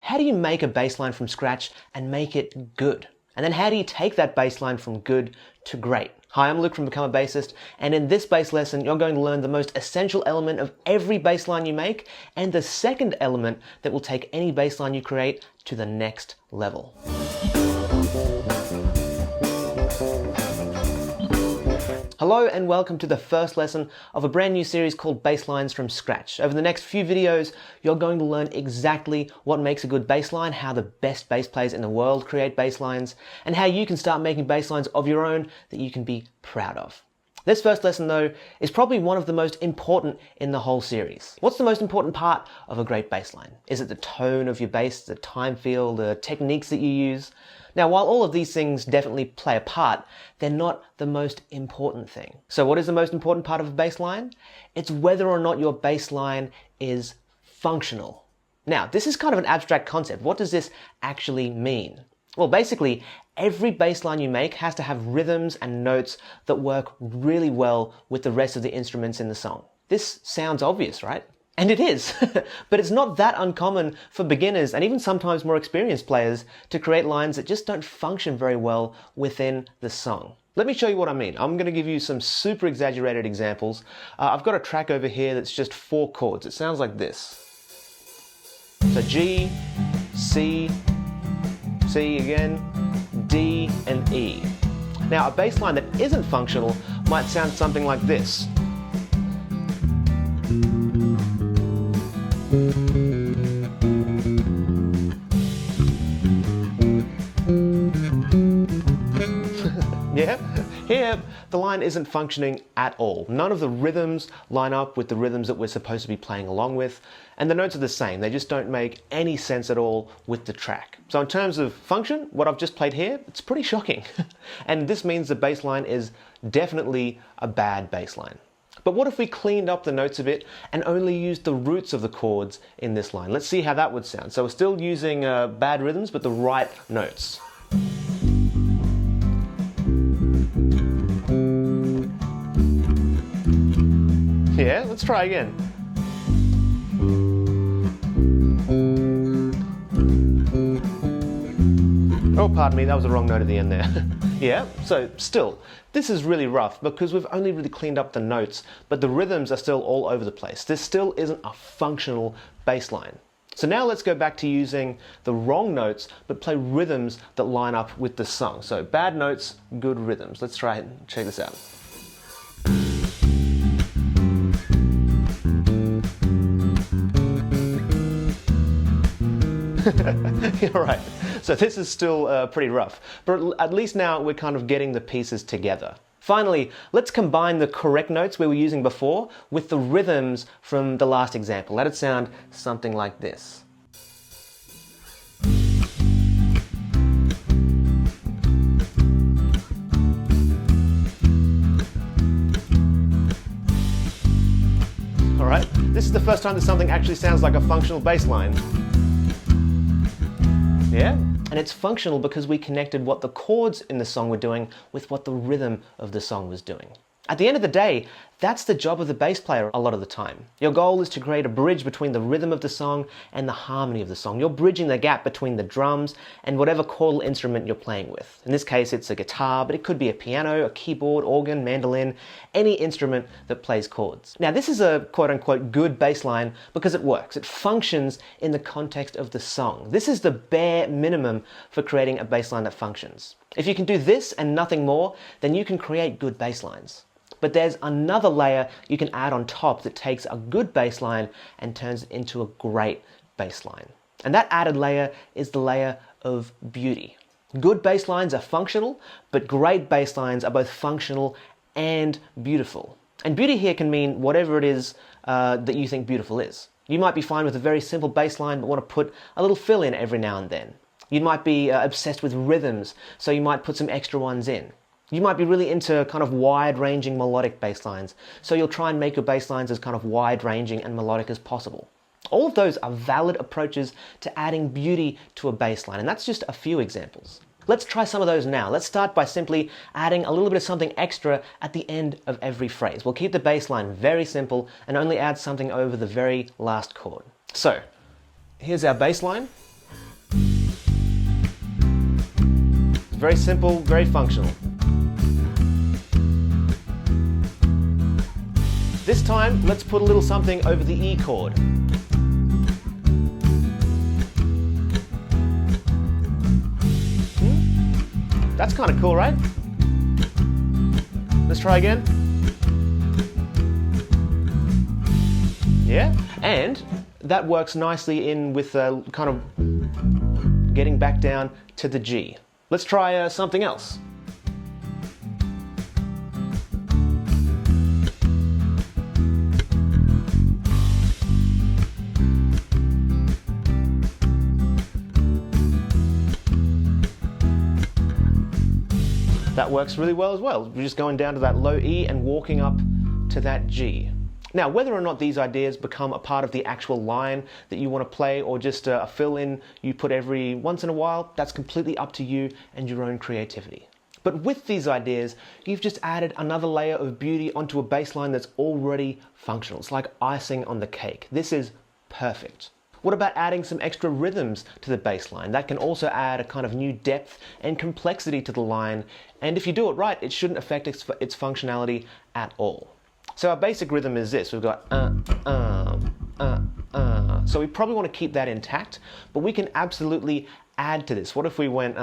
how do you make a bass line from scratch and make it good? And then how do you take that bass line from good to great? Hi, I'm Luke from Become a Bassist, and in this bass lesson, you're going to learn the most essential element of every bass line you make, and the second element that will take any bass line you create to the next level. Hello and welcome to the first lesson of a brand new series called Basslines from Scratch. Over the next few videos, you're going to learn exactly what makes a good bass line, how the best bass players in the world create bass lines, and how you can start making bass lines of your own that you can be proud of. This first lesson, though, is probably one of the most important in the whole series. What's the most important part of a great bass line? Is it the tone of your bass, the time feel, the techniques that you use? Now, while all of these things definitely play a part, they're not the most important thing. So what is the most important part of a bass line? It's whether or not your bass line is functional. Now, this is kind of an abstract concept. What does this actually mean? Well, basically, every bass line you make has to have rhythms and notes that work really well with the rest of the instruments in the song. This sounds obvious, right? And it is, but it's not that uncommon for beginners and even sometimes more experienced players to create lines that just don't function very well within the song. Let me show you what I mean. I'm going to give you some super exaggerated examples. I've got a track over here that's just 4 chords. It sounds like this. So G, C, C again, D, and E. Now a bass line that isn't functional might sound something like this. Yeah? Here, the line isn't functioning at all. None of the rhythms line up with the rhythms that we're supposed to be playing along with, and the notes are the same. They just don't make any sense at all with the track. So in terms of function, what I've just played here, it's pretty shocking. And this means the bass line is definitely a bad bass line. But what if we cleaned up the notes a bit and only used the roots of the chords in this line? Let's see how that would sound. So we're still using bad rhythms, but the right notes. Yeah, let's try again. Oh, pardon me, that was the wrong note at the end there. Yeah, so still, this is really rough because we've only really cleaned up the notes, but the rhythms are still all over the place. This still isn't a functional bass line. So now let's go back to using the wrong notes, but play rhythms that line up with the song. So bad notes, good rhythms. Let's try and check this out. All right, so this is still pretty rough, but at least now we're kind of getting the pieces together. Finally, let's combine the correct notes we were using before with the rhythms from the last example. Let it sound something like this. All right, this is the first time that something actually sounds like a functional bass line. Yeah? And it's functional because we connected what the chords in the song were doing with what the rhythm of the song was doing. At the end of the day, that's the job of the bass player a lot of the time. Your goal is to create a bridge between the rhythm of the song and the harmony of the song. You're bridging the gap between the drums and whatever chordal instrument you're playing with. In this case, it's a guitar, but it could be a piano, a keyboard, organ, mandolin, any instrument that plays chords. Now, this is a quote-unquote good bass line because it works. It functions in the context of the song. This is the bare minimum for creating a bass line that functions. If you can do this and nothing more, then you can create good bass lines. But there's another layer you can add on top that takes a good bass line and turns it into a great bass line. And that added layer is the layer of beauty. Good bass lines are functional, but great bass lines are both functional and beautiful. And beauty here can mean whatever it is that you think beautiful is. You might be fine with a very simple bass line, but want to put a little fill in every now and then. You might be obsessed with rhythms, so you might put some extra ones in. You might be really into kind of wide-ranging melodic bass lines, so you'll try and make your bass lines as kind of wide-ranging and melodic as possible. All of those are valid approaches to adding beauty to a bass line, and that's just a few examples. Let's try some of those now. Let's start by simply adding a little bit of something extra at the end of every phrase. We'll keep the bass line very simple and only add something over the very last chord. So, here's our bass line. very simple, very functional. This time, let's put a little something over the E chord. That's kind of cool, right? Let's try again. Yeah, and that works nicely in with kind of getting back down to the G. Let's try something else. That works really well as well. We're just going down to that low E and walking up to that G. Now, whether or not these ideas become a part of the actual line that you want to play or just a fill-in you put every once in a while, that's completely up to you and your own creativity. But with these ideas, you've just added another layer of beauty onto a bass line that's already functional. It's like icing on the cake. This is perfect. What about adding some extra rhythms to the bass line? That can also add a kind of new depth and complexity to the line, and if you do it right, it shouldn't affect its functionality at all. So our basic rhythm is this. We've got So we probably want to keep that intact, but we can absolutely add to this. What if we went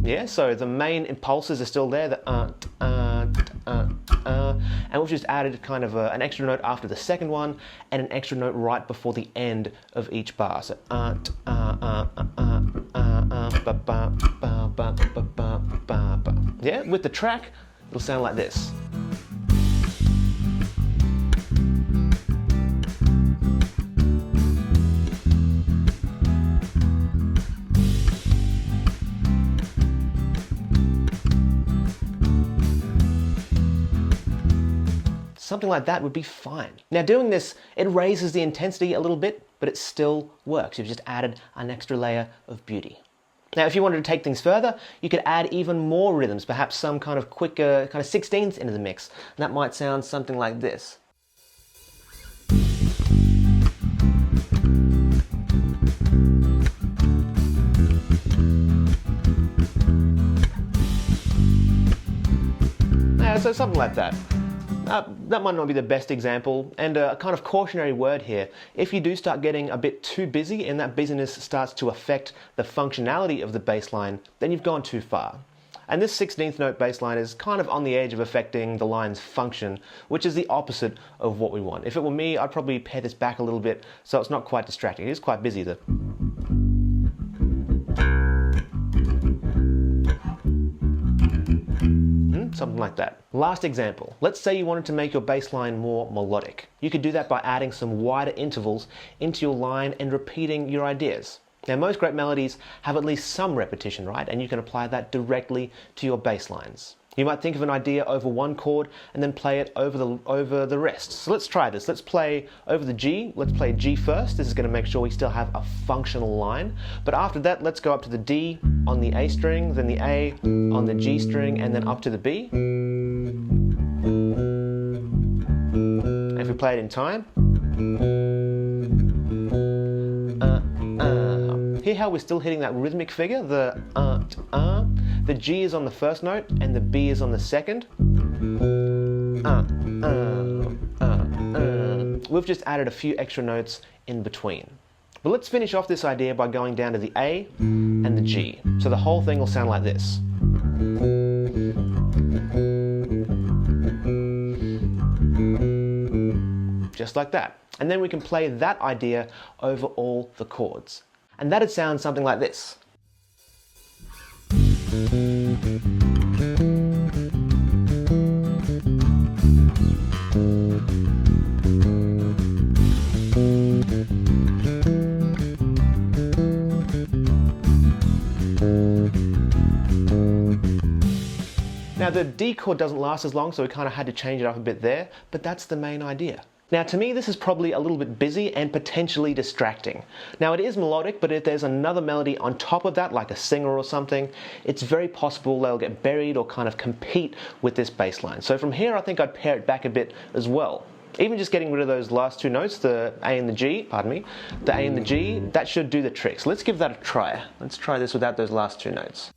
yeah, so the main impulses are still there, and we've just added kind of an extra note after the second one and an extra note right before the end of each bar. So yeah, with the track, it'll sound like this. Something like that would be fine. Now doing this, it raises the intensity a little bit, but it still works. You've just added an extra layer of beauty. Now if you wanted to take things further, you could add even more rhythms, perhaps some kind of quicker kind of 16ths into the mix. And that might sound something like this. Yeah, so something like that. That might not be the best example, and a kind of cautionary word here. If you do start getting a bit too busy and that busyness starts to affect the functionality of the bass line, then you've gone too far. And this 16th note bass line is kind of on the edge of affecting the line's function, which is the opposite of what we want. If it were me, I'd probably pare this back a little bit so it's not quite distracting. It is quite busy though. Something like that. Last example. Let's say you wanted to make your bass line more melodic. You could do that by adding some wider intervals into your line and repeating your ideas. Now most great melodies have at least some repetition, right? And you can apply that directly to your bass lines. You might think of an idea over one chord and then play it over the rest. So let's try this. Let's play over the G. Let's play G first. This is going to make sure we still have a functional line. But after that, let's go up to the D on the A string, then the A on the G string, and then up to the B. And if we play it in time, hear how we're still hitting that rhythmic figure, the G is on the first note and the B is on the second. We've just added a few extra notes in between. But let's finish off this idea by going down to the A and the G. So the whole thing will sound like this. Just like that. And then we can play that idea over all the chords. And that'd sound something like this. Now the D chord doesn't last as long, so we kind of had to change it up a bit there, but that's the main idea. Now to me this is probably a little bit busy and potentially distracting. Now it is melodic, but if there's another melody on top of that, like a singer or something, it's very possible they'll get buried or kind of compete with this bass line. So from here I think I'd pare it back a bit as well. Even just getting rid of those last two notes, the A and the G, pardon me, the A and the G, that should do the trick. So let's give that a try. Let's try this without those last two notes.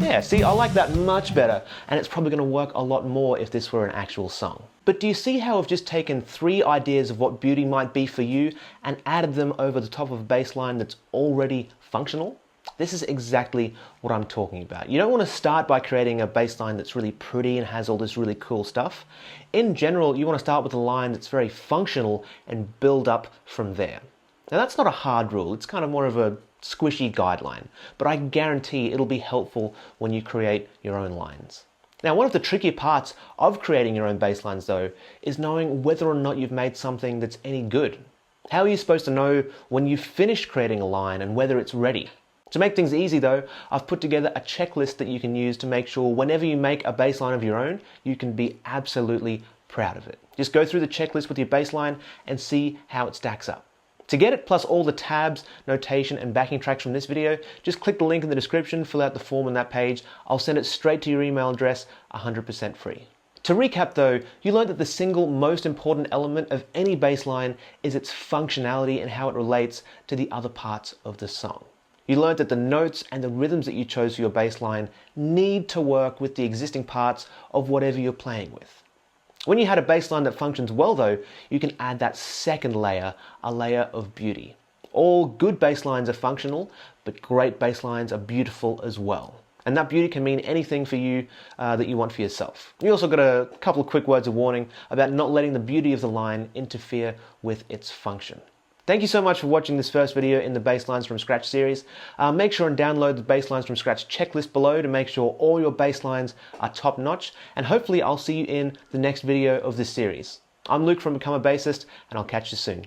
Yeah, see, I like that much better, and it's probably going to work a lot more if this were an actual song. But do you see how I've just taken 3 ideas of what beauty might be for you and added them over the top of a bass line that's already functional? This is exactly what I'm talking about. You don't want to start by creating a bass line that's really pretty and has all this really cool stuff. In general, you want to start with a line that's very functional and build up from there. Now that's not a hard rule, it's kind of more of a squishy guideline, but I guarantee it'll be helpful when you create your own lines. Now, one of the tricky parts of creating your own bass lines though is knowing whether or not you've made something that's any good. How are you supposed to know when you've finished creating a line and whether it's ready? To make things easy though, I've put together a checklist that you can use to make sure whenever you make a bass line of your own, you can be absolutely proud of it. Just go through the checklist with your bass line and see how it stacks up. To get it, plus all the tabs, notation, and backing tracks from this video, just click the link in the description, fill out the form on that page. I'll send it straight to your email address, 100% free. To recap though, you learned that the single most important element of any bass line is its functionality and how it relates to the other parts of the song. You learned that the notes and the rhythms that you chose for your bass line need to work with the existing parts of whatever you're playing with. When you had a bass line that functions well though, you can add that second layer, a layer of beauty. All good bass lines are functional, but great bass lines are beautiful as well. And that beauty can mean anything for you that you want for yourself. You also got a couple of quick words of warning about not letting the beauty of the line interfere with its function. Thank you so much for watching this first video in the Basslines from Scratch series. Make sure and download the Basslines from Scratch checklist below to make sure all your bass lines are top notch, and hopefully I'll see you in the next video of this series. I'm Luke from Become a Bassist, and I'll catch you soon.